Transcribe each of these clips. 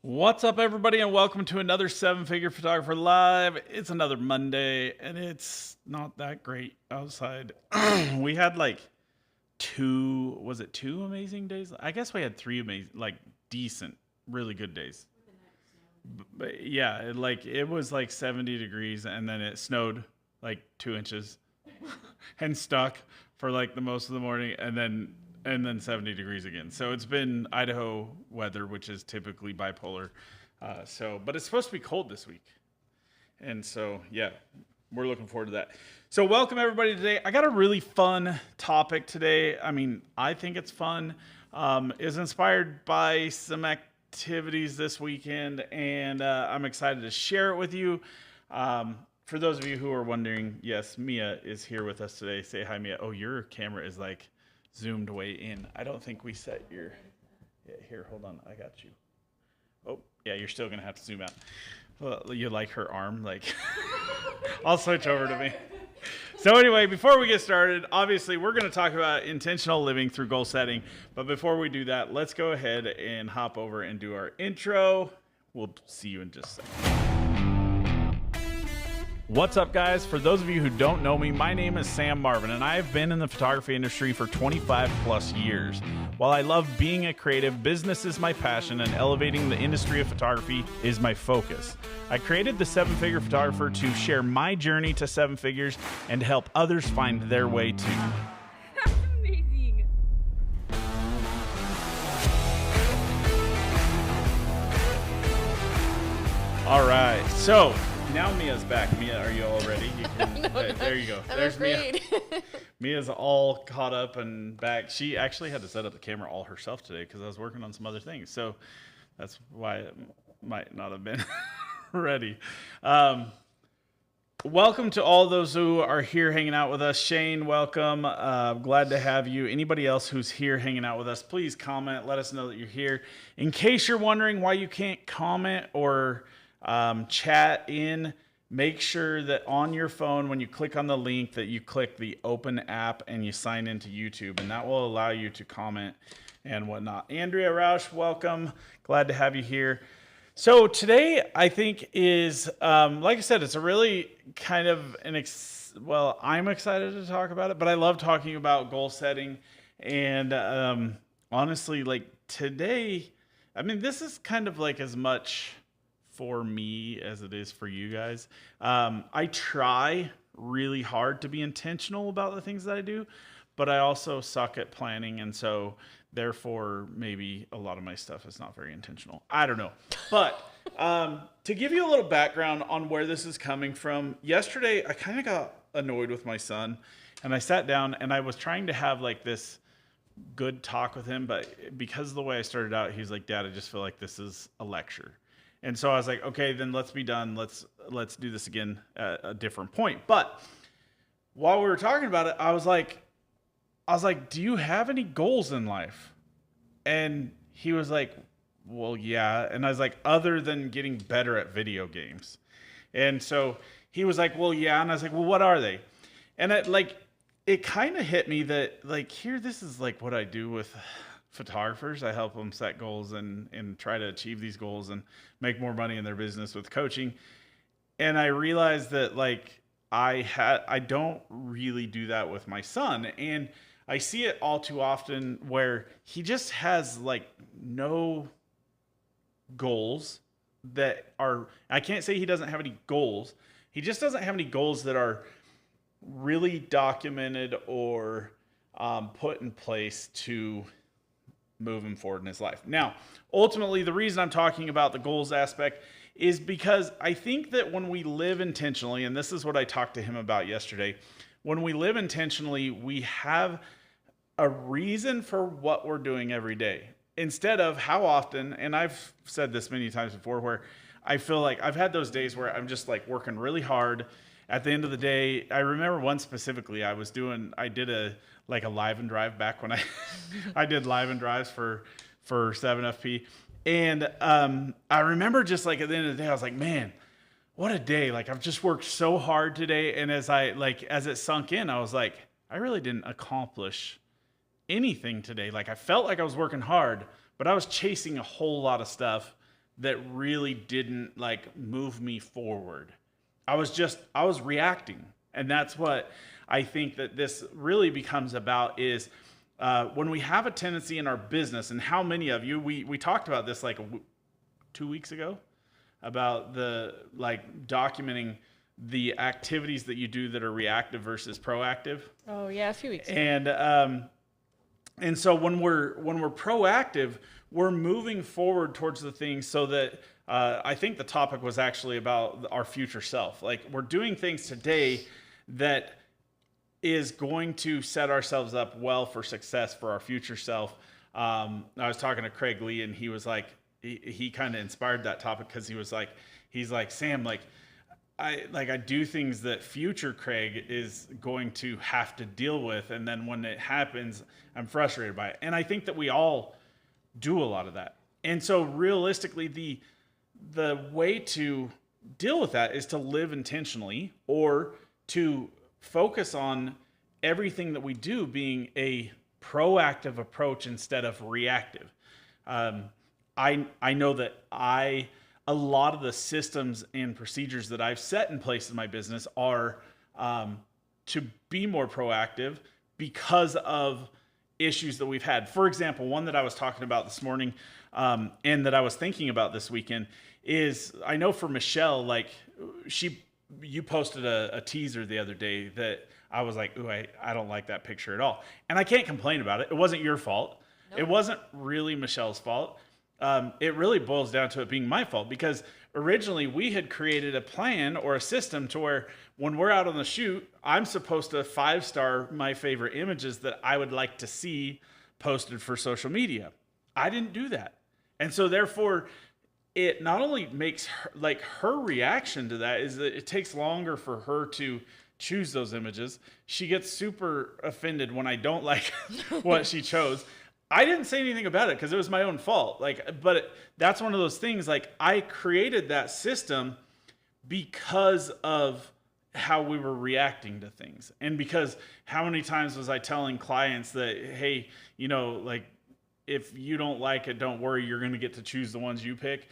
What's up, everybody, and welcome to another Seven Figure Photographer Live. It's another Monday, and it's not that great outside. We had like two amazing days? I guess we had three amazing, like decent, really good days. But yeah, it was like 70 degrees, and then it snowed like 2 inches and stuck for like the most of the morning, and then 70 degrees again. So it's been Idaho weather, which is typically bipolar. But it's supposed to be cold this week. And so, yeah, we're looking forward to that. So welcome everybody today. I got a really fun topic today. I mean, I think it's fun. It's inspired by some activities this weekend, and I'm excited to share it with you. For those of you who are wondering, yes, Mia is here with us today. Say hi, Mia. Oh, your camera is like zoomed way in. I don't think we set your... Yeah, here, hold on. I got you. Oh, yeah, you're still going to have to zoom out. Well, you like her arm? Like, I'll switch over to me. So anyway, before we get started, obviously, we're going to talk about intentional living through goal setting. But before we do that, let's go ahead and hop over and do our intro. We'll see you in just a second. What's up, guys? For those of you who don't know me, my name is Sam Marvin, and I have been in the photography industry for 25 plus years. While I love being a creative, business is my passion, and elevating the industry of photography is my focus. I created the Seven Figure Photographer to share my journey to seven figures and help others find their way too. That's amazing. All right, so now Mia's back. Mia, are you all ready? You can, there you go. There's Mia. Mia's all caught up and back. She actually had to set up the camera all herself today because I was working on some other things. So that's why it might not have been ready. Welcome to all those who are here hanging out with us. Shane, welcome. Glad to have you. Anybody else who's here hanging out with us, please comment. Let us know that you're here. In case you're wondering why you can't comment or chat in, make sure that on your phone when you click on the link that you click the open app and you sign into YouTube, and that will allow you to comment and whatnot. Andrea Roush, welcome. Glad to have you here. So today I think is like I said, it's a really kind of I'm excited to talk about it, but I love talking about goal setting. And honestly, like today, I mean, this is kind of like as much for me as it is for you guys. I try really hard to be intentional about the things that I do, but I also suck at planning, and so therefore maybe a lot of my stuff is not very intentional. I don't know. But to give you a little background on where this is coming from, yesterday I kind of got annoyed with my son, and I sat down and I was trying to have like this good talk with him, but because of the way I started out, he's like, "Dad, I just feel like this is a lecture." And so I was like, okay, then let's be done. Let's do this again at a different point. But while we were talking about it, I was like, do you have any goals in life? And he was like, well, yeah. And I was like, other than getting better at video games. And so he was like, well, yeah. And I was like, well, what are they? And it kind of hit me that like, here, this is like what I do with photographers. I help them set goals and try to achieve these goals and make more money in their business with coaching. And I realized that like I don't really do that with my son, and I see it all too often where he just has like no goals that are, I can't say he doesn't have any goals. He just doesn't have any goals that are really documented or put in place to move him forward in his life. Now, ultimately, the reason I'm talking about the goals aspect is because I think that when we live intentionally, and this is what I talked to him about yesterday, when we live intentionally, we have a reason for what we're doing every day. Instead of how often, and I've said this many times before, where I feel like I've had those days where I'm just like working really hard. At the end of the day, I remember one specifically, I did a live and drive back when I did live and drives for 7FP. And I remember just like at the end of the day, I was like, man, what a day. Like I've just worked so hard today. And as it sunk in, I was like, I really didn't accomplish anything today. Like I felt like I was working hard, but I was chasing a whole lot of stuff that really didn't like move me forward. I was reacting. And that's what I think that this really becomes about is when we have a tendency in our business, and how many of you, we talked about this like 2 weeks ago about the like documenting the activities that you do that are reactive versus proactive. Oh yeah, a few weeks. And so when we're proactive, we're moving forward towards the things so that I think the topic was actually about our future self. Like we're doing things today that is going to set ourselves up well for success for our future self. I was talking to Craig Lee, and he was like, he kind of inspired that topic because he's like, Sam, I do things that future Craig is going to have to deal with, and then when it happens, I'm frustrated by it. And I think that we all do a lot of that. And so realistically, the way to deal with that is to live intentionally, or to focus on everything that we do being a proactive approach instead of reactive. I know that a lot of the systems and procedures that I've set in place in my business are to be more proactive because of issues that we've had. For example, one that I was talking about this morning and that I was thinking about this weekend is, I know for Michelle, like you posted a teaser the other day that I was like, ooh, I don't like that picture at all. And I can't complain about it. It wasn't your fault. Nope. It wasn't really Michelle's fault. It really boils down to it being my fault, because originally we had created a plan or a system to where when we're out on the shoot, I'm supposed to 5-star my favorite images that I would like to see posted for social media. I didn't do that. And so therefore, it not only makes her reaction to that is that it takes longer for her to choose those images. She gets super offended when I don't like what she chose. I didn't say anything about it because it was my own fault. That's one of those things. Like, I created that system because of how we were reacting to things, and because how many times was I telling clients that, hey, if you don't like it, don't worry, you're going to get to choose the ones you pick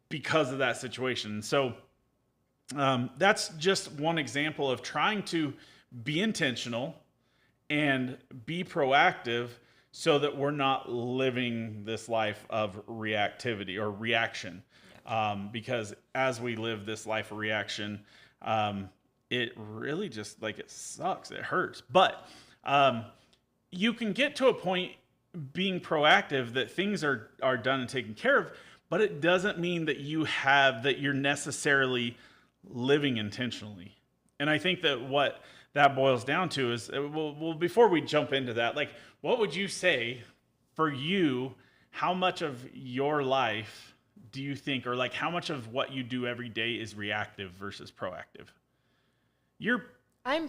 because of that situation. So that's just one example of trying to be intentional and be proactive, so that we're not living this life of reactivity or reaction. Because as we live this life of reaction, it really just, it sucks. It hurts. But you can get to a point being proactive that things are done and taken care of, but it doesn't mean that you're necessarily living intentionally. And I think that what that boils down to is, well, before we jump into that, what would you say for you, how much of your life do you think, or how much of what you do every day is reactive versus proactive?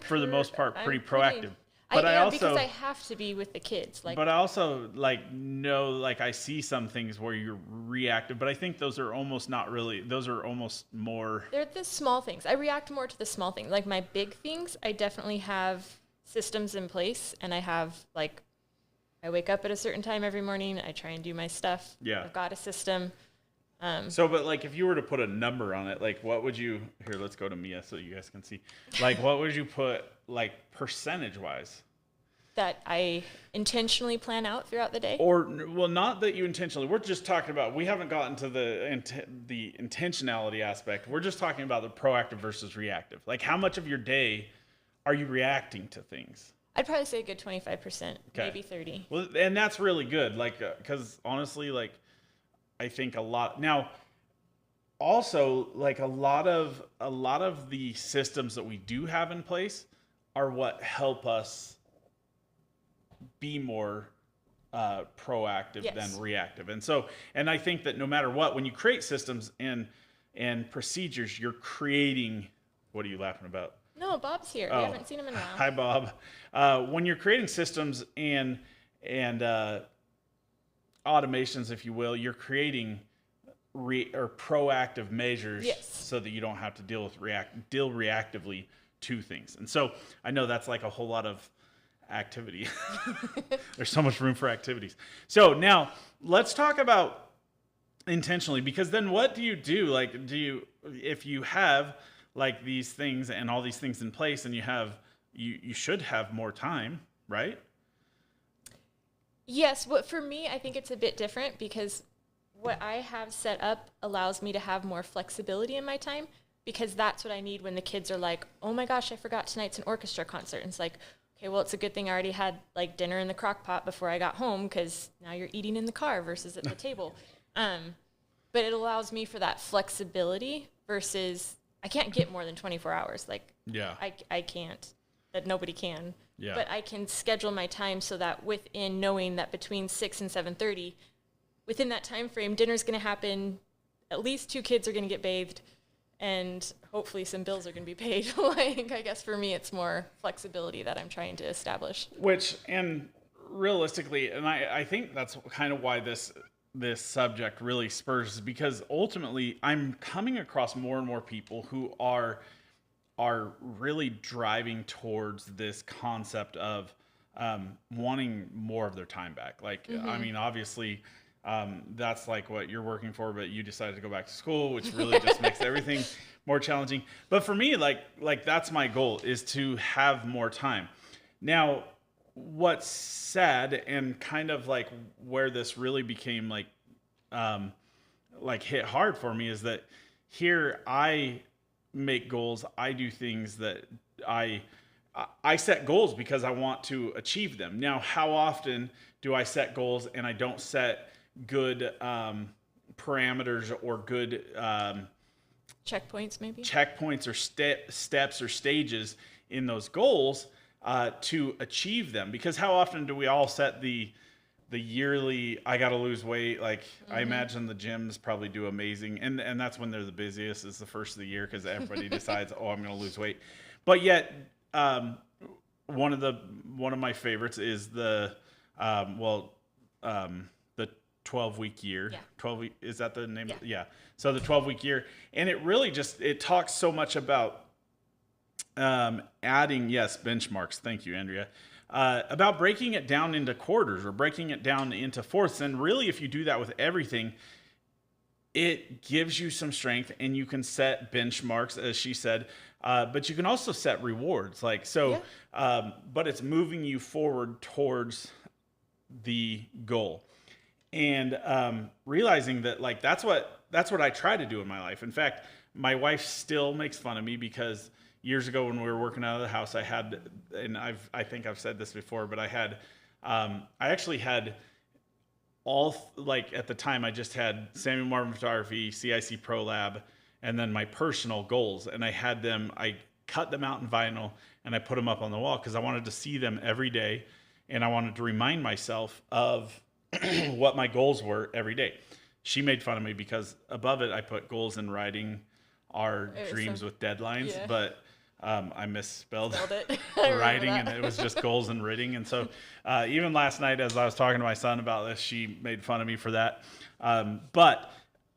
For the most part, pretty proactive. But I also, because I have to be with the kids. But I also know, I see some things where you're reactive, but I think those are almost not really, those are almost more. They're the small things. I react more to the small things. Like my big things, I definitely have systems in place, and I have I wake up at a certain time every morning. I try and do my stuff. Yeah. I've got a system. But if you were to put a number on it, what would you, here, let's go to Mia so you guys can see. What would you put, percentage wise? That I intentionally plan out throughout the day? Or, well, not that you intentionally, we're just talking about, we haven't gotten to the intentionality aspect. We're just talking about the proactive versus reactive. How much of your day are you reacting to things? I'd probably say a good 25%, maybe 30. Well, and that's really good. Because honestly, I think a lot now. Also, a lot of the systems that we do have in place are what help us be more proactive than reactive. And I think that no matter what, when you create systems and procedures, you're creating. What are you laughing about? No, Bob's here. We haven't seen him in a while. Hi, Bob. When you're creating systems and automations, if you will, you're creating proactive measures, so that you don't have to deal reactively to things. And so I know that's a whole lot of activity. There's so much room for activities. So now let's talk about intentionally, because then what do you do? Like, if you have like these things and all these things in place, and you should have more time, right? Yes, but for me, I think it's a bit different because what I have set up allows me to have more flexibility in my time because that's what I need when the kids are like, oh my gosh, I forgot tonight's an orchestra concert. And it's like, okay, well, it's a good thing I already had like dinner in the crock pot before I got home because now you're eating in the car versus at the table. But it allows me for that flexibility versus I can't get more than 24 hours. Like, Yeah. I can't, that nobody can. Yeah. But I can schedule my time so that within knowing that between 6 and 7:30, within that time frame, dinner's going to happen. At least 2 kids are going to get bathed, and hopefully some bills are going to be paid. Like, I guess for me, it's more flexibility that I'm trying to establish. Which, and realistically, and I think that's kind of why this subject really spurs, because ultimately I'm coming across more and more people who are really driving towards this concept of wanting more of their time back. Like, I mean, obviously, that's like what you're working for, but you decided to go back to school, which really just makes everything more challenging. But for me, like that's my goal, is to have more time. Now, what's sad and kind of like where this really became like hit hard for me is that here I make goals. I do things that I set goals because I want to achieve them. Now, how often do I set goals and I don't set good parameters or good Checkpoints, maybe? checkpoints or steps or stages in those goals to achieve them? Because how often do we all set the yearly, I got to lose weight? Like, I imagine the gyms probably do amazing. And that's when they're the busiest, is the first of the year, because everybody decides, oh, I'm going to lose weight. But yet, one of my favorites is the 12-week year. Yeah. 12 week, is that the name? Yeah. Yeah. So the 12-week year. And it really it talks so much about adding, yes, benchmarks. Thank you, Andrea. About breaking it down into quarters or breaking it down into fourths. And really, if you do that with everything, it gives you some strength, and you can set benchmarks, as she said, but you can also set rewards. Like, so, but it's moving you forward towards the goal, and realizing that, like, that's what I try to do in my life. In fact, my wife still makes fun of me because years ago when we were working out of the house, I had, and I think I've said this before, but I actually had at the time I just had Samuel Marvin Photography, CIC Pro Lab, and then my personal goals. And I cut them out in vinyl and I put them up on the wall because I wanted to see them every day. And I wanted to remind myself of what my goals were every day. She made fun of me because above it, I put goals in writing our dreams with deadlines, but I misspelled it. writing, and it was just goals and writing. And so even last night, as I was talking to my son about this, she made fun of me for that. But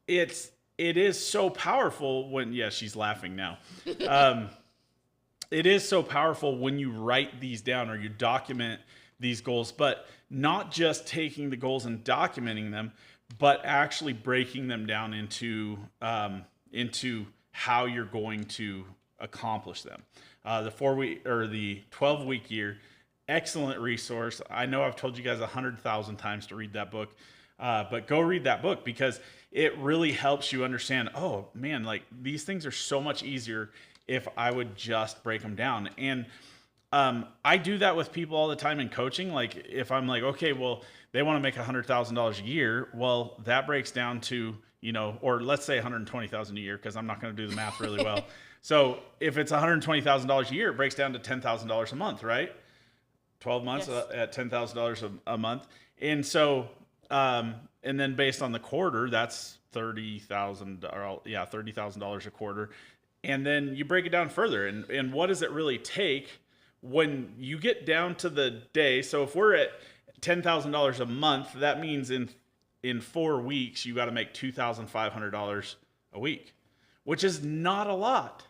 it is so powerful when, she's laughing now. It is so powerful when you write these down or you document these goals, but not just taking the goals and documenting them, but actually breaking them down into how you're going to accomplish them. The 4-week or the 12-week year, excellent resource. I know I've told you guys 100,000 times to read that book, but go read that book because it really helps you understand, oh man, like these things are so much easier if I would just break them down. And I do that with people all the time in coaching. Like if I'm like, okay, well, they want to make $100,000 a year. Well, that breaks down to, or let's say 120,000 a year, because I'm not going to do the math really well. So if it's $120,000 a year, it breaks down to $10,000 a month, right? 12 months at $10,000 a month. And so, and then based on the quarter, that's $30,000 a quarter. And then you break it down further. And what does it really take when you get down to the day? So if we're at $10,000 a month, that means in 4 weeks, you got to make $2,500 a week, which is not a lot.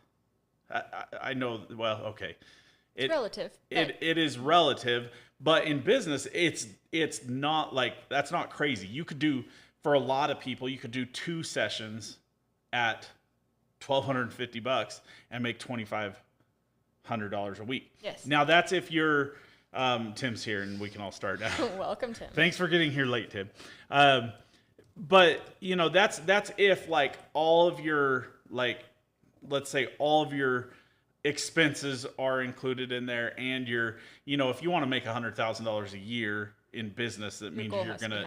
I know. Well, okay. It's relative. It is relative, but in business, it's not like, that's not crazy. You could do for a lot of people, you could do 2 sessions at $1,250 and make $2,500 a week. Yes. Now that's if you're Tim's here and we can all start now. Welcome, Tim. Thanks for getting here late, Tim. But you know, that's if like all of your, like, let's say all of your expenses are included in there, and your, you know, if you want to make $100,000 a year in business, that means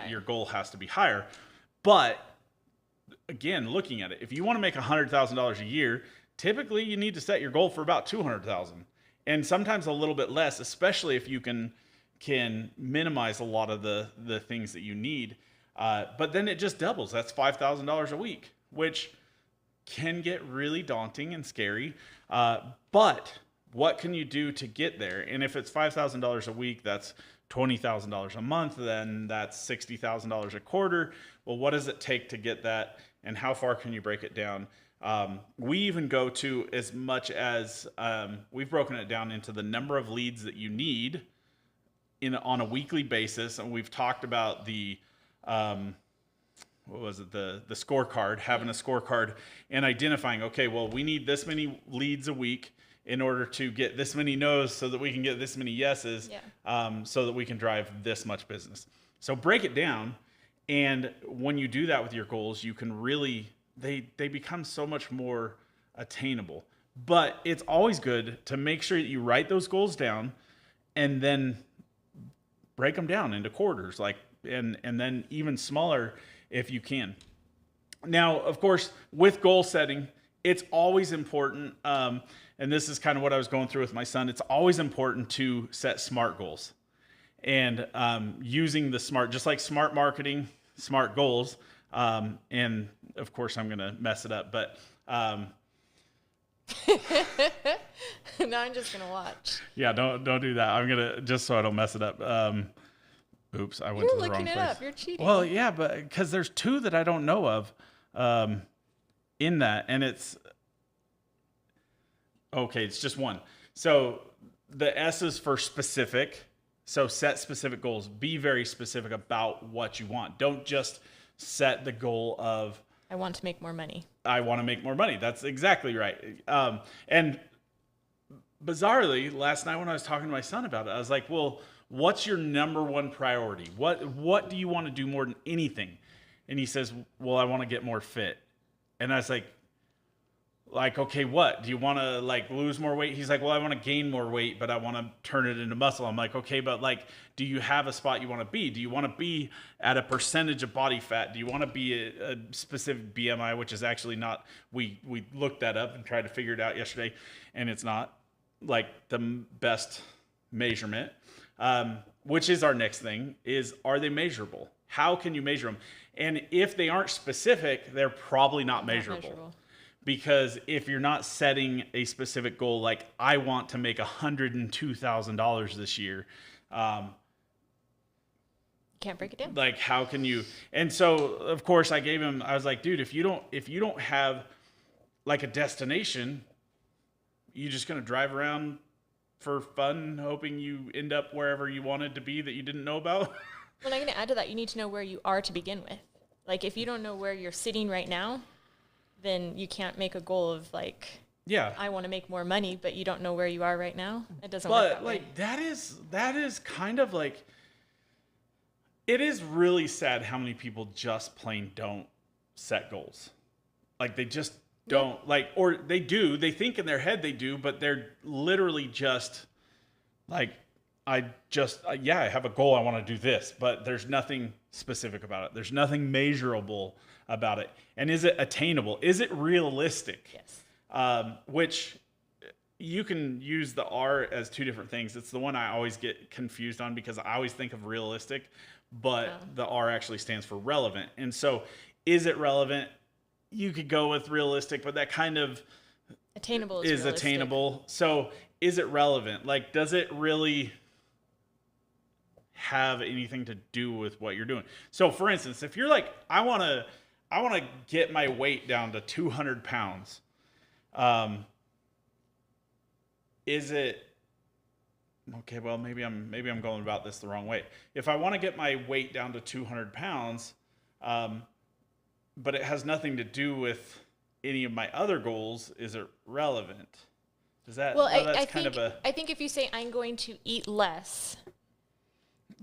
your goal has to be higher. But again, looking at it, if you want to make $100,000 a year, typically you need to set your goal for about 200,000, and sometimes a little bit less, especially if you can minimize a lot of the things that you need. But then it just doubles. That's $5,000 a week, which can get really daunting and scary. But what can you do to get there? And if it's $5,000 a week, that's $20,000 a month, then that's $60,000 a quarter. Well, what does it take to get that, and how far can you break it down? We even go to as much as we've broken it down into the number of leads that you need on a weekly basis, and we've talked about the what was it, the scorecard, having a scorecard and identifying, okay, well, we need this many leads a week in order to get this many no's so that we can get this many yeses, so that we can drive this much business. So break it down, and when you do that with your goals, you can really, they become so much more attainable. But it's always good to make sure that you write those goals down and then break them down into quarters, like, and then even smaller if you can. Now, of course, with goal setting, it's always important, and this is kind of what I was going through with my son, it's always important to set SMART goals. And using the SMART, just like SMART marketing, SMART goals, and of course I'm going to mess it up, but... Now I'm just going to watch. Yeah, don't do that. I'm going to, just so I don't mess it up. Oops, I went to the wrong place. You're looking it up. You're cheating. Well, yeah, but because there's 2 that I don't know of in that, and it's okay. It's just 1. So the S is for specific. So set specific goals. Be very specific about what you want. Don't just set the goal of I want to make more money. I want to make more money. That's exactly right. And bizarrely, last night when I was talking to my son about it, I was like, well, what's your number 1 priority? What do you want to do more than anything? And he says, well, I want to get more fit. And I was like, okay, what? Do you want to like lose more weight? He's like, well, I want to gain more weight, but I want to turn it into muscle. I'm like, okay, but like, do you have a spot you want to be? Do you want to be at a percentage of body fat? Do you want to be a specific BMI, which is actually not, we looked that up and tried to figure it out yesterday, and it's not like the best measurement. Which is our next thing, is, are they measurable? How can you measure them? And if they aren't specific, they're probably not measurable. Because if you're not setting a specific goal, like I want to make $102,000 this year, can't break it down. Like, how can you? And so, of course, I was like, dude, if you don't have like a destination, you just gonna drive around for fun, hoping you end up wherever you wanted to be that you didn't know about. Well, I'm going to add to that, you need to know where you are to begin with. Like, if you don't know where you're sitting right now, then you can't make a goal of like, I want to make more money, but you don't know where you are right now. It doesn't work that way. But like that is kind of like, it is really sad how many people just plain don't set goals. Like they just don't like, or they do, they think in their head they do, but they're literally just like, I have a goal. I want to do this, but there's nothing specific about it. There's nothing measurable about it. And is it attainable? Is it realistic? Yes. Which you can use the R as 2 different things. It's the one I always get confused on because I always think of realistic, but the R actually stands for relevant. And so is it relevant? You could go with realistic, but that kind of attainable is attainable. So is it relevant? Like, does it really have anything to do with what you're doing? So for instance, if you're like, I want to get my weight down to 200 pounds. Is it okay? Well, maybe I'm going about this the wrong way. If I want to get my weight down to 200 pounds, but it has nothing to do with any of my other goals. Is it relevant? Does that? Well, That's I kind think of a. I think if you say I'm going to eat less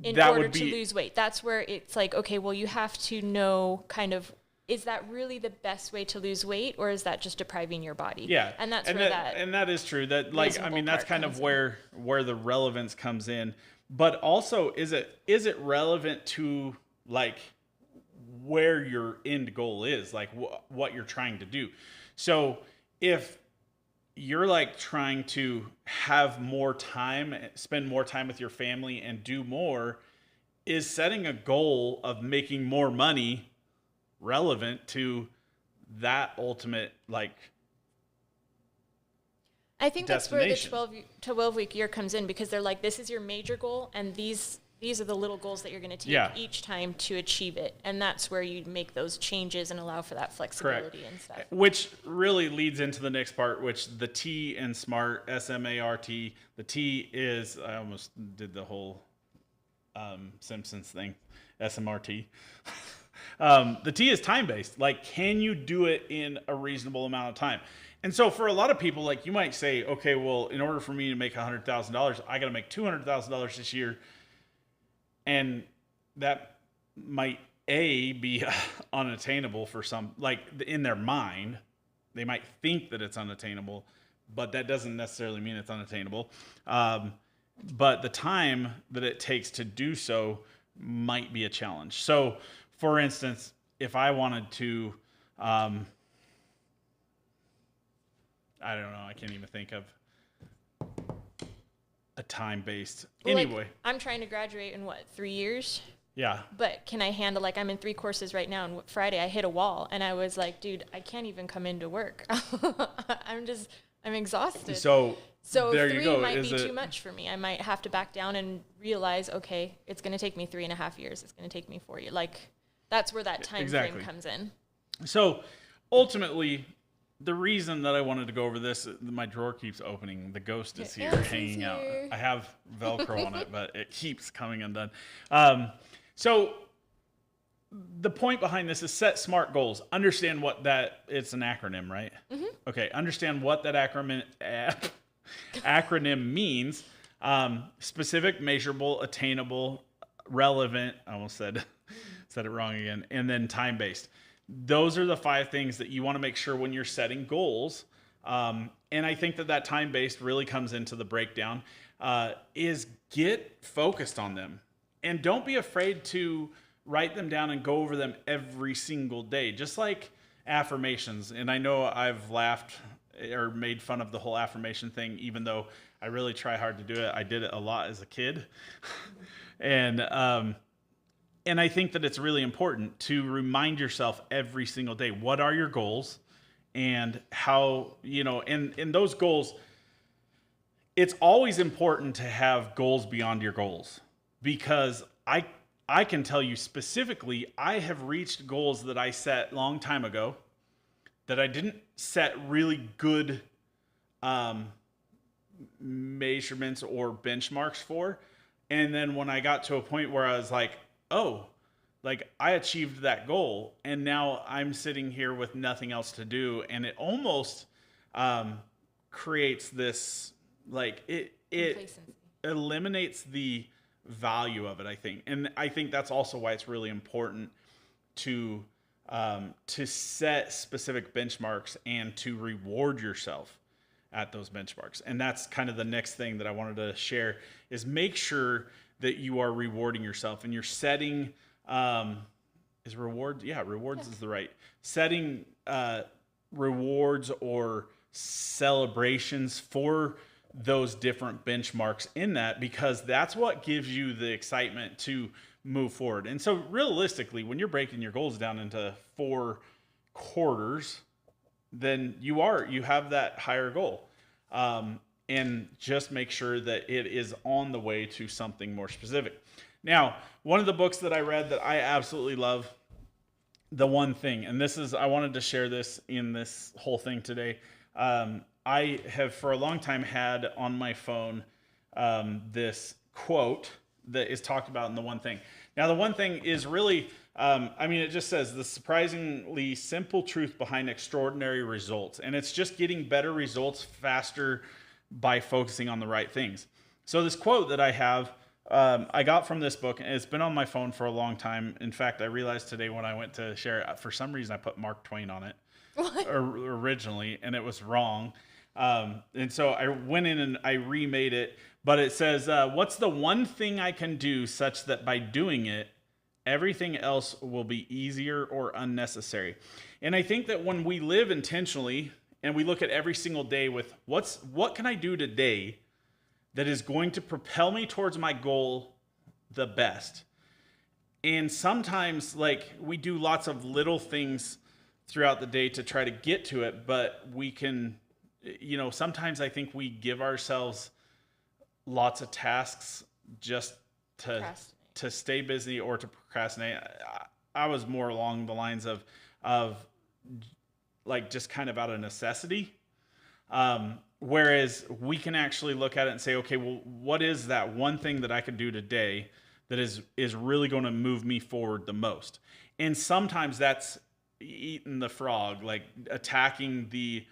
in That order would to be lose weight, that's where it's like, okay, well, you have to know kind of, is that really the best way to lose weight, or is that just depriving your body? Yeah, And that's where that and that is true. That like I reasonable mean that's part kind comes of in. where the relevance comes in. But also, is it relevant to like where your end goal is, like what you're trying to do? So if you're like trying to have more time, spend more time with your family, and do more, is setting a goal of making more money relevant to that ultimate like I think that's where the destination? 12 week year comes in, because they're like, this is your major goal, and these are the little goals that you're going to take Yeah. each time to achieve it. And that's where you make those changes and allow for that flexibility and stuff. Which really leads into the next part, which the T in SMART, SMART. The T is, I almost did the whole Simpsons thing, SMRT. The T is time based. Like, can you do it in a reasonable amount of time? And so, for a lot of people, like you might say, okay, well, in order for me to make $100,000, I got to make $200,000 this year, and that might be unattainable for some, like in their mind. They might think that it's unattainable, but that doesn't necessarily mean it's unattainable. But the time that it takes to do so might be a challenge. So, for instance, if I wanted to, I don't know, I can't even think of a time based. Well, Anyway, like, I'm trying to graduate in 3 years? yeah. But can I handle, like, I'm in 3 courses right now, and Friday I hit a wall, and I was like, dude, I can't even come into work. I'm exhausted. So there 3 you go. might Is be it too much for me. I might have to back down and realize, okay, it's going to take me 3.5 years. It's going to take me 4 years. Like, that's where that time Exactly. frame comes in. So ultimately, the reason that I wanted to go over this, my drawer keeps opening. The ghost is here Elsie's hanging out. here. I have Velcro on it, but it keeps coming undone. So the point behind this is set SMART goals. Understand what that, it's an acronym, right? Mm-hmm. Okay, understand what that acronym means. Specific, measurable, attainable, relevant. I almost said it wrong again. And then time-based. Those are the 5 things that you want to make sure when you're setting goals. And I think that time-based really comes into the breakdown, is get focused on them. And don't be afraid to write them down and go over them every single day, just like affirmations. And I know I've laughed or made fun of the whole affirmation thing, even though I really try hard to do it. I did it a lot as a kid. And I think that it's really important to remind yourself every single day, what are your goals, and how, and those goals, it's always important to have goals beyond your goals, because I can tell you specifically, I have reached goals that I set long time ago that I didn't set really good measurements or benchmarks for. And then when I got to a point where I was like, oh, like I achieved that goal, and now I'm sitting here with nothing else to do. And it almost creates this, like it Complacency. eliminates the value of it, I think. And I think that's also why it's really important to set specific benchmarks and to reward yourself at those benchmarks. And that's kind of the next thing that I wanted to share, is make sure that you are rewarding yourself, and you're setting is rewards. Yeah, rewards is the right setting, rewards or celebrations for those different benchmarks in that, because that's what gives you the excitement to move forward. And so realistically, when you're breaking your goals down into 4 quarters, then you have that higher goal. And just make sure that it is on the way to something more specific. Now, one of the books that I read that I absolutely love, The One Thing, and I wanted to share this in this whole thing today. I have for a long time had on my phone this quote, that is talked about in the one thing. Now, the one thing is really, it just says the surprisingly simple truth behind extraordinary results. And it's just getting better results faster by focusing on the right things. So this quote that I have, I got from this book, and it's been on my phone for a long time. In fact, I realized today when I went to share it, for some reason I put Mark Twain on it originally, and it was wrong. And so I went in and I remade it, but it says, what's the one thing I can do such that by doing it, everything else will be easier or unnecessary? And I think that when we live intentionally and we look at every single day with what can I do today that is going to propel me towards my goal the best? And sometimes, like, we do lots of little things throughout the day to try to get to it, but we can, sometimes I think we give ourselves lots of tasks just to stay busy or to procrastinate. I was more along the lines of like just kind of out of necessity. Whereas we can actually look at it and say, okay, well, what is that one thing that I could do today that is really going to move me forward the most? And sometimes that's eating the frog, like attacking the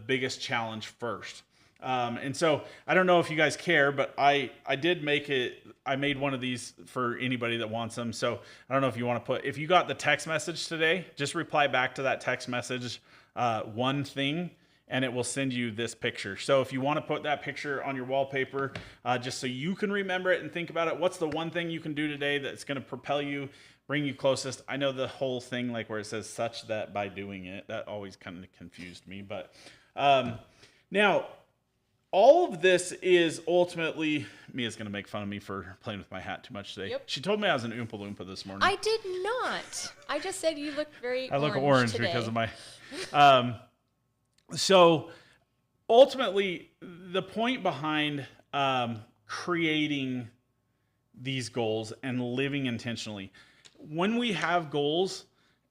biggest challenge first. And so I don't know if you guys care, but I did make it. I made one of these for anybody that wants them. So I don't know if you want to if you got the text message today, just reply back to that text message, one thing, and it will send you this picture. So if you want to put that picture on your wallpaper, just so you can remember it and think about it, what's the one thing you can do today that's going to propel you, bring you closest? I know the whole thing, like where it says such that by doing it, that always kind of confused me. But now, all of this is ultimately, Mia's going to make fun of me for playing with my hat too much today. Yep. She told me I was an Oompa Loompa this morning. I did not. I just said you look very I look orange today. because of my... So ultimately, the point behind creating these goals and living intentionally, when we have goals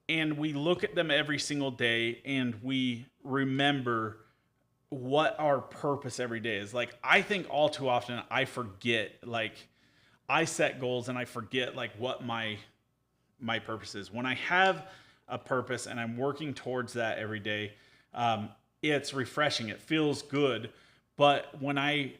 and we look at them every single day and we remember what our purpose every day is. Like, I think all too often I forget, like, I set goals and I forget like what my purpose is. When I have a purpose and I'm working towards that every day, it's refreshing. It feels good. But when I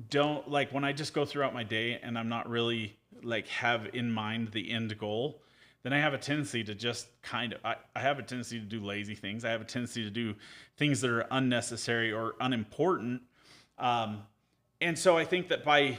don't, like, when I just go throughout my day and I'm not really like have in mind the end goal, then I have a tendency to just I have a tendency to do lazy things. I have a tendency to do things that are unnecessary or unimportant. And so I think that by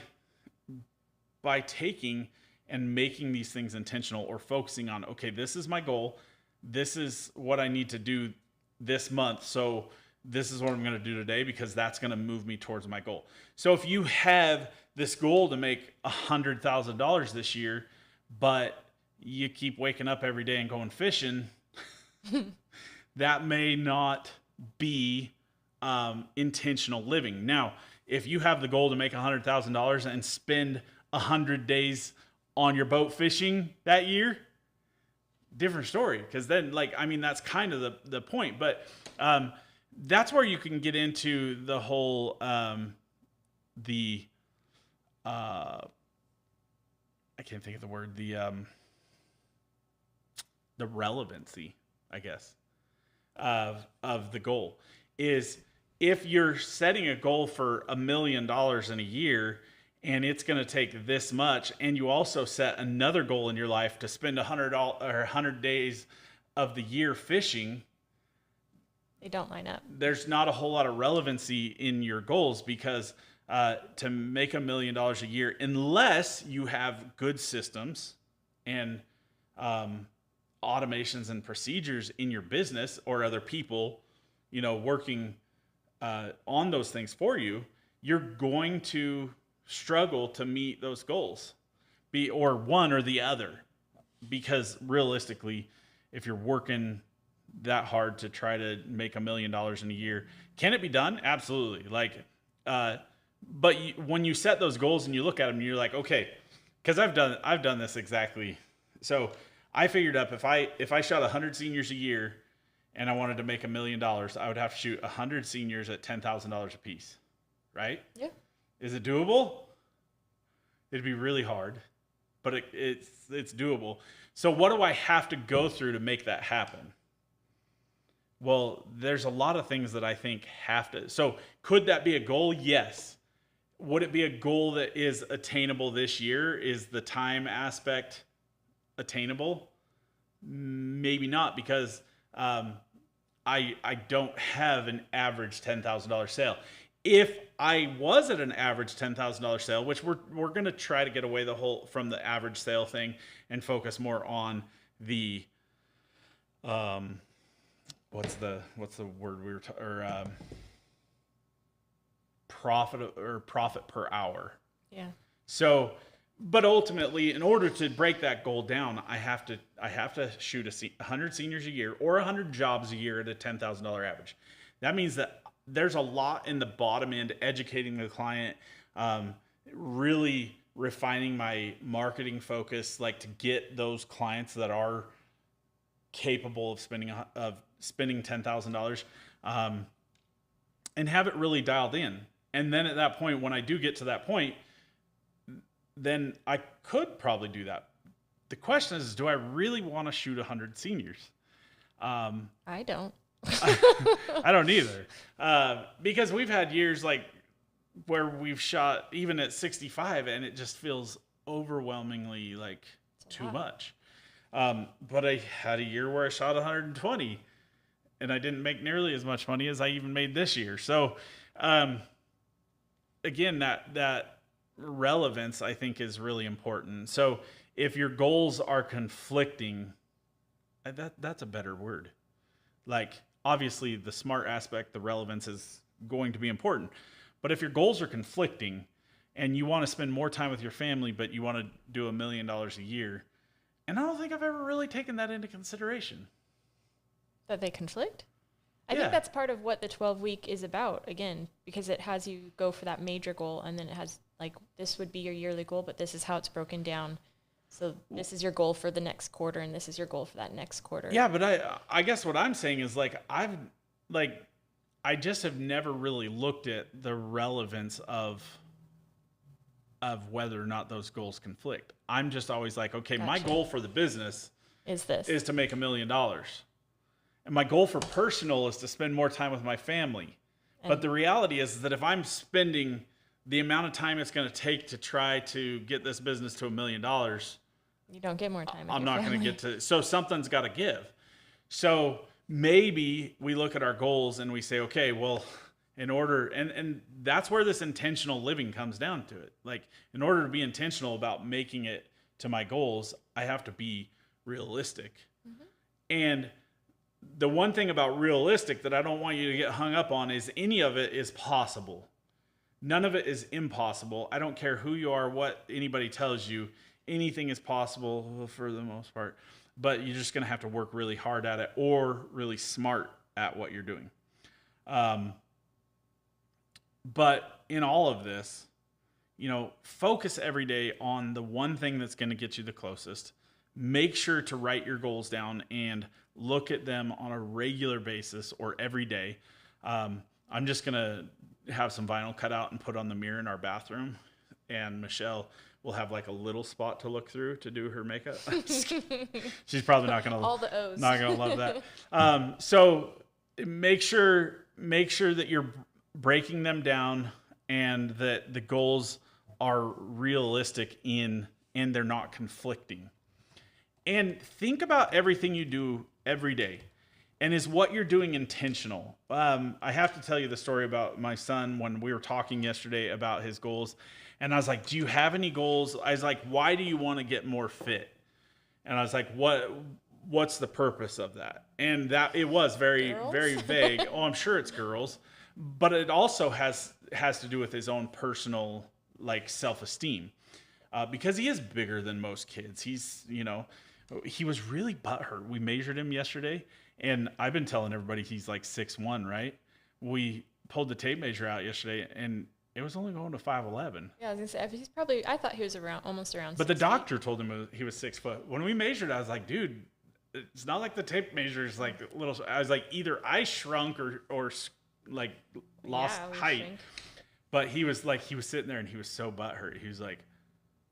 taking and making these things intentional or focusing on, okay, this is my goal. This is what I need to do this month. So this is what I'm going to do today because that's going to move me towards my goal. So if you have this goal to make $100,000 this year, but you keep waking up every day and going fishing, that may not be intentional living. Now, if you have the goal to make $100,000 and spend 100 days on your boat fishing that year, different story. Because then, that's kind of the point. But that's where you can get into the whole I can't think of the word, the relevancy, I guess, of the goal is if you're setting a goal for $1 million in a year and it's going to take this much, and you also set another goal in your life to spend 100 days of the year fishing, they don't line up. There's not a whole lot of relevancy in your goals because to make $1 million a year, unless you have good systems and automations and procedures in your business or other people, working on those things for you, you're going to struggle to meet those goals, or one or the other, because realistically, if you're working that hard to try to make $1 million in a year, can it be done? Absolutely. But when you set those goals and you look at them, you're like, okay, because I've done this exactly. So I figured up if I shot 100 seniors a year and I wanted to make $1 million, I would have to shoot 100 seniors at $10,000 a piece, right? Yeah. Is it doable? It'd be really hard, but it's doable. So what do I have to go through to make that happen? Well, there's a lot of things that I think have to. So could that be a goal? Yes. Would it be a goal that is attainable this year? Is the time aspect attainable? Maybe not, because I don't have an average $10,000 sale. If I was at an average $10,000 sale, which we're going to try to get away from the average sale thing and focus more on the what's the word we were profit per hour. Yeah. So, but ultimately, in order to break that goal down, I have to shoot 100 seniors a year or 100 jobs a year at a $10,000 average. That means that there's a lot in the bottom end, educating the client, really refining my marketing focus, like to get those clients that are capable of spending $10,000, and have it really dialed in. And then at that point, when I do get to that point, then I could probably do that. The question is, do I really want to shoot 100 seniors? I don't. I don't either. Because we've had years like where we've shot even at 65 and it just feels overwhelmingly like too much. But I had a year where I shot 120 and I didn't make nearly as much money as I even made this year. So, again, that relevance, I think, is really important. So if your goals are conflicting, that's a better word. Like, obviously the smart aspect, the relevance is going to be important. But if your goals are conflicting and you want to spend more time with your family, but you want to do $1 million a year, and I don't think I've ever really taken that into consideration. That they conflict? I think that's part of what the 12-week is about, again, because it has you go for that major goal, and then it has, like, this would be your yearly goal, but this is how it's broken down. So this is your goal for the next quarter, and this is your goal for that next quarter. Yeah, but I guess what I'm saying is, like, I just have never really looked at the relevance of whether or not those goals conflict. I'm just always like, okay, my goal for the business is to make $1 million. And my goal for personal is to spend more time with my family. But the reality is that if I'm spending the amount of time it's going to take to try to get this business to $1 million, you don't get more time. I'm not going to get to. So something's got to give. So maybe we look at our goals and we say, okay, well, in order, and that's where this intentional living comes down to it. Like, in order to be intentional about making it to my goals, I have to be realistic. Mm-hmm. And the one thing about realistic that I don't want you to get hung up on is any of it is possible. None of it is impossible. I don't care who you are, what anybody tells you. Anything is possible for the most part. But you're just going to have to work really hard at it or really smart at what you're doing. But in all of this, focus every day on the one thing that's going to get you the closest. Make sure to write your goals down and look at them on a regular basis or every day. I'm just going to have some vinyl cut out and put on the mirror in our bathroom. And Michelle will have like a little spot to look through to do her makeup. She's probably not going to all the O's. Not going to love that. So make sure that you're breaking them down and that the goals are realistic and they're not conflicting. And think about everything you do every day. And is what you're doing intentional? I have to tell you the story about my son when we were talking yesterday about his goals. And I was like, do you have any goals? I was like, why do you want to get more fit? And I was like, what's the purpose of that? And that it was very, very vague. Oh, I'm sure it's girls. But it also has to do with his own personal, like, self-esteem. Because he is bigger than most kids. He's, he was really butthurt. We measured him yesterday. And I've been telling everybody he's like 6'1", right? We pulled the tape measure out yesterday, and it was only going to 5'11". Yeah, I was gonna say he's probably. I thought he was almost around. But the doctor told him he was 6 foot. When we measured, I was like, dude, it's not like the tape measure is like little. I was like, either I shrunk or like lost height. Shrink. But he was sitting there, and he was so butthurt. He was like,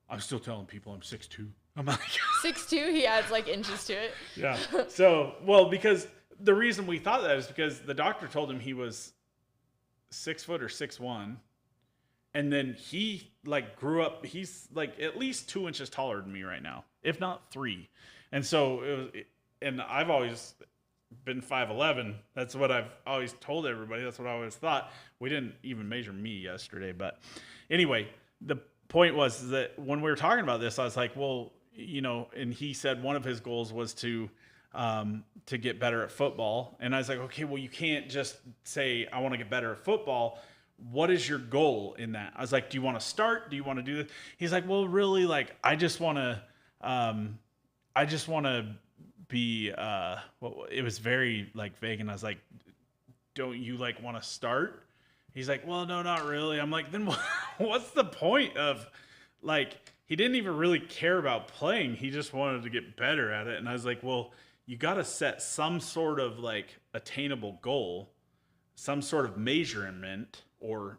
I'm still telling people I'm 6'2". I'm like, 6'2", he adds like inches to it. yeah. So, well, because the reason we thought that is because the doctor told him he was 6 foot or 6'1", and then he like grew up. He's like at least 2 inches taller than me right now, if not 3. And so it was, and I've always been 5'11". That's what I've always told everybody. That's what I always thought. We didn't even measure me yesterday, but anyway, the point was that when we were talking about this, I was like, well, you know, and he said one of his goals was to get better at football. And I was like, okay, well, you can't just say, I want to get better at football. What is your goal in that? I was like, do you want to start? Do you want to do this? He's like, well, really, like, I just want to be, well, it was very like vague. And I was like, don't you like want to start? He's like, well, no, not really. I'm like, then what's the point of, like, he didn't even really care about playing. He just wanted to get better at it. And I was like, well, you got to set some sort of like attainable goal, some sort of measurement or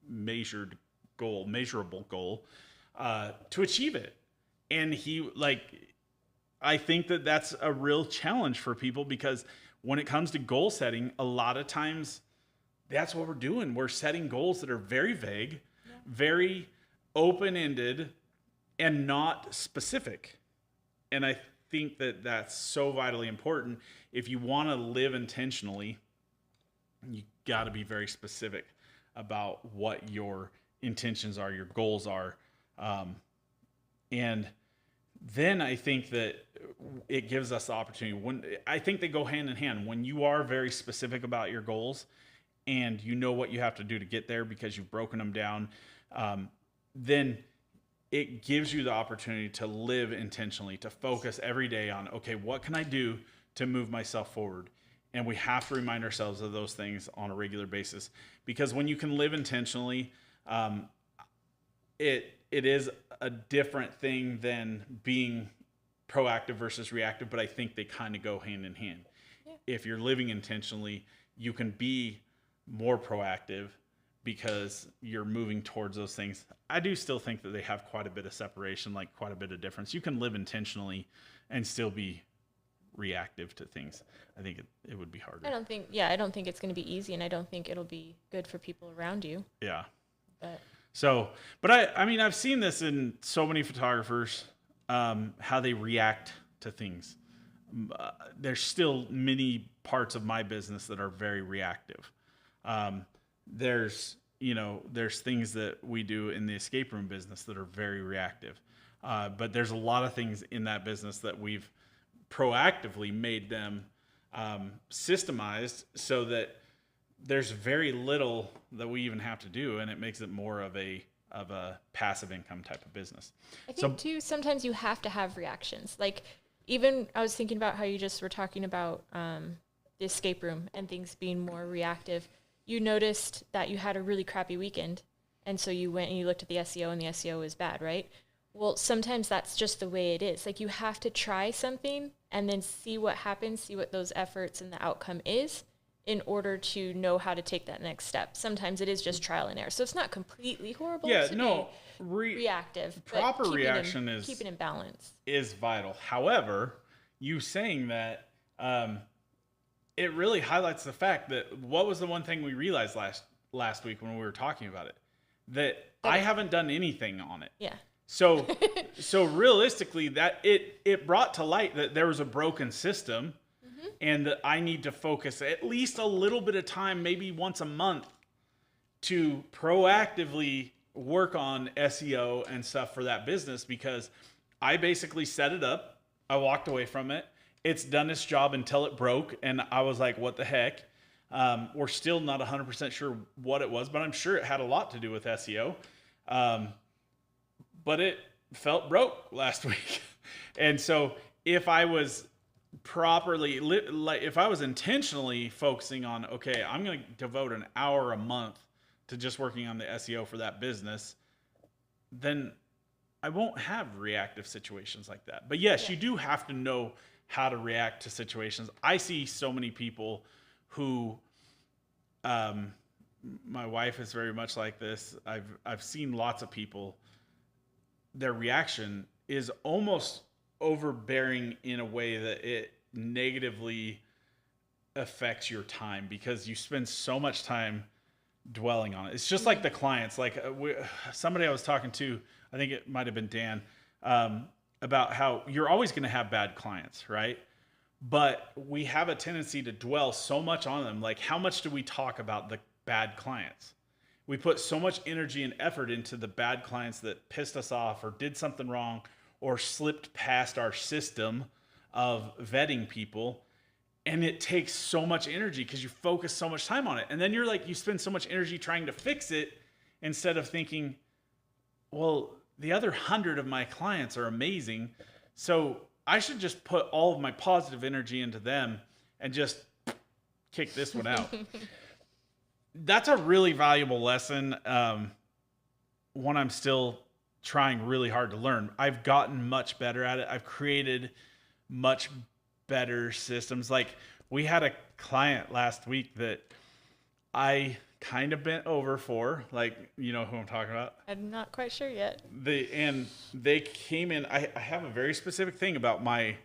measurable goal to achieve it. And he like, I think that that's a real challenge for people, because when it comes to goal setting, a lot of times that's what we're doing. We're setting goals that are very vague, very open-ended, and not specific. And I think that that's so vitally important. If you want to live intentionally, you got to be very specific about what your intentions are, your goals are. And then I think that it gives us the opportunity. I think they go hand in hand. When you are very specific about your goals and you know what you have to do to get there because you've broken them down, then it gives you the opportunity to live intentionally, to focus every day on, okay, what can I do to move myself forward? And we have to remind ourselves of those things on a regular basis, because when you can live intentionally, it is a different thing than being proactive versus reactive, but I think they kind of go hand in hand. Yeah. If you're living intentionally, you can be more proactive because you're moving towards those things. I do still think that they have quite a bit of separation, like quite a bit of difference. You can live intentionally and still be reactive to things. I think it would be harder. I don't think it's going to be easy, and I don't think it'll be good for people around you. Yeah. But I mean, I've seen this in so many photographers, how they react to things. There's still many parts of my business that are very reactive. There's things that we do in the escape room business that are very reactive. But there's a lot of things in that business that we've proactively made them systemized so that there's very little that we even have to do, and it makes it more of a passive income type of business. I think too, sometimes you have to have reactions. Like, even I was thinking about how you just were talking about the escape room and things being more reactive. You noticed that you had a really crappy weekend, and so you went and you looked at the SEO, and the SEO was bad, right? Well, sometimes that's just the way it is. Like, you have to try something and then see what happens, see what those efforts and the outcome is, in order to know how to take that next step. Sometimes it is just trial and error. So it's not completely horrible to be reactive. Proper reaction keeping in balance is vital. However, you saying that, it really highlights the fact that what was the one thing we realized last week when we were talking about it? That I haven't done anything on it. Yeah. So realistically, that it brought to light that there was a broken system. And that I need to focus at least a little bit of time, maybe once a month, to proactively work on SEO and stuff for that business, because I basically set it up. I walked away from it. It's done its job until it broke. And I was like, what the heck? We're still not 100% sure what it was, but I'm sure it had a lot to do with SEO. But it felt broke last week. And so if I was if I was intentionally focusing on, okay, I'm going to devote an hour a month to just working on the SEO for that business, then I won't have reactive situations like that. But yes, you do have to know how to react to situations. I see so many people who, my wife is very much like this. I've seen lots of people their reaction is almost overbearing in a way that it negatively affects your time because you spend so much time dwelling on it. It's just like the clients. Like somebody I was talking to, I think it might have been Dan, about how you're always going to have bad clients, right? But we have a tendency to dwell so much on them. Like, how much do we talk about the bad clients? We put so much energy and effort into the bad clients that pissed us off or did something wrong or slipped past our system of vetting people. And it takes so much energy because you focus so much time on it. And then you're like, you spend so much energy trying to fix it instead of thinking, well, the other 100 of my clients are amazing. So I should just put all of my positive energy into them and just kick this one out. That's a really valuable lesson. One I'm still trying really hard to learn. I've gotten much better at it. I've created much better systems. Like, we had a client last week that I kind of bent over for, like, you know who I'm talking about? I'm not quite sure yet. They came in. I have a very specific thing about my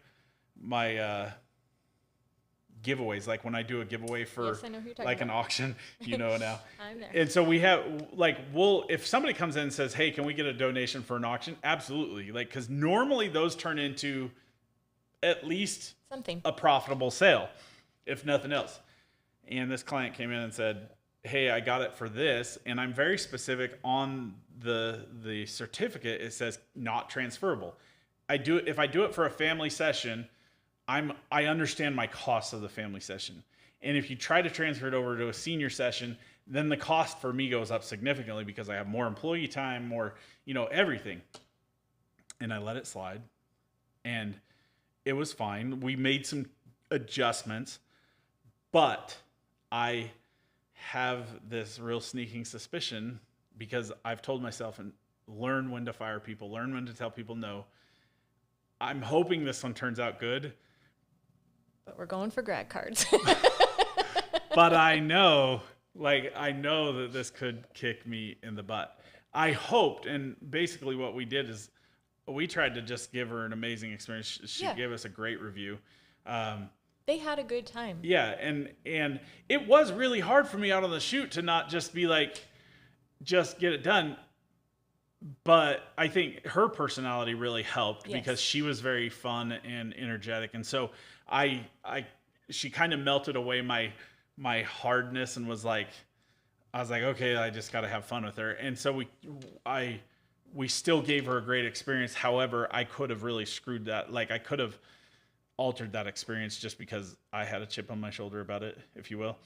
giveaways. Like, when I do a giveaway for Yes, I know who you're talking like an about. auction, you know now. I'm there. And so we have, like, if somebody comes in and says, hey, can we get a donation for an auction? Absolutely. Like, because normally those turn into at least Something. a profitable sale, if nothing else. And this client came in and said, hey, I got it for this. And I'm very specific on the certificate. It says not transferable. If I do it for a family session, I understand my costs of the family session. And if you try to transfer it over to a senior session, then the cost for me goes up significantly because I have more employee time, more, everything. And I let it slide. And it was fine. We made some adjustments, but I have this real sneaking suspicion because I've told myself and learn when to fire people, learn when to tell people no. I'm hoping this one turns out good. But we're going for grad cards. But I know that this could kick me in the butt. I hoped, and basically what we did is we tried to just give her an amazing experience. She gave us a great review. They had a good time. Yeah, and it was really hard for me out on the shoot to not just be like, just get it done. But I think her personality really helped because she was very fun and energetic, and so she kind of melted away my hardness and was like, I was like, okay, I just got to have fun with her, and so we still gave her a great experience. However, I could have really screwed that. Like, I could have altered that experience just because I had a chip on my shoulder about it, if you will.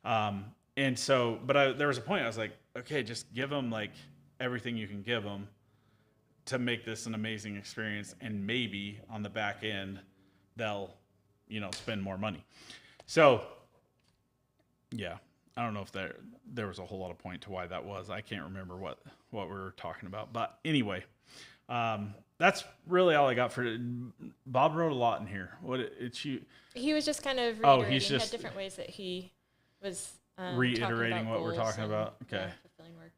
And so, but there was a point I was like, okay, just give them like everything you can give them to make this an amazing experience. And maybe on the back end, they'll, spend more money. So yeah, I don't know if there was a whole lot of point to why that was. I can't remember what we were talking about, but anyway, that's really all I got for it. Bob wrote a lot in here. He was just kind of reiterating. He's just had different ways that he was reiterating what we're talking about. Okay. Fulfilling work.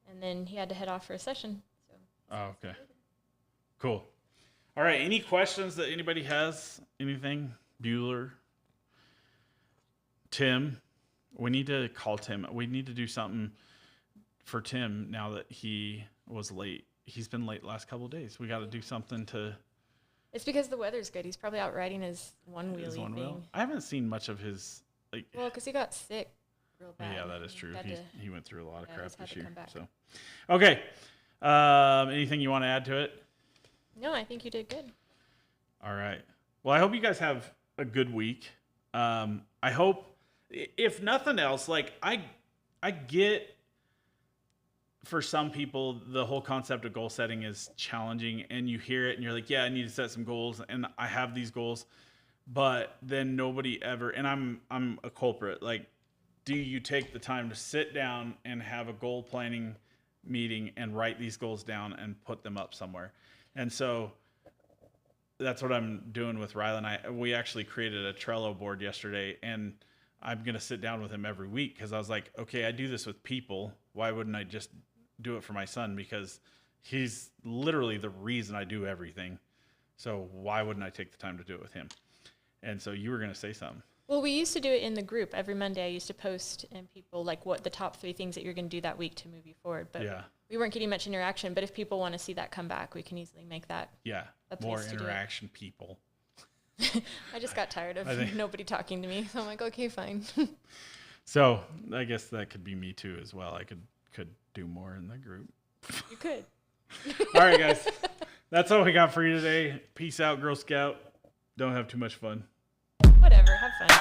And then he had to head off for a session. So. Oh, okay. Cool. All right. Any questions that anybody has? Anything? Bueller? Tim? We need to call Tim. We need to do something for Tim now that he was late. He's been late the last couple of days. We got to do something to... It's because the weather's good. He's probably out riding his one-wheelie thing. I haven't seen much of his... Well, because he got sick real bad. Yeah, that is true. He went through a lot of crap this year. So, okay. Anything you want to add to it? No, I think you did good. All right. Well, I hope you guys have a good week. I hope, if nothing else, like I get, for some people, the whole concept of goal setting is challenging, and you hear it and you're like, yeah, I need to set some goals, and I have these goals, but then nobody ever, and I'm a culprit. Like, do you take the time to sit down and have a goal planning meeting and write these goals down and put them up somewhere? And so that's what I'm doing with Rylan. We actually created a Trello board yesterday, and I'm going to sit down with him every week because I was like, okay, I do this with people. Why wouldn't I just do it for my son? Because He's literally the reason I do everything. So why wouldn't I take the time to do it with him? And so you were going to say something. Well, we used to do it in the group. Every Monday I used to post and people like what the top 3 things that you're going to do that week to move you forward. But we weren't getting much interaction. But if people want to see that come back, we can easily make that. Yeah, more interaction people. I just got tired of nobody talking to me. So I'm like, okay, fine. So I guess that could be me too as well. I could do more in the group. You could. All right, guys. That's all we got for you today. Peace out, Girl Scout. Don't have too much fun. Whatever. Have fun.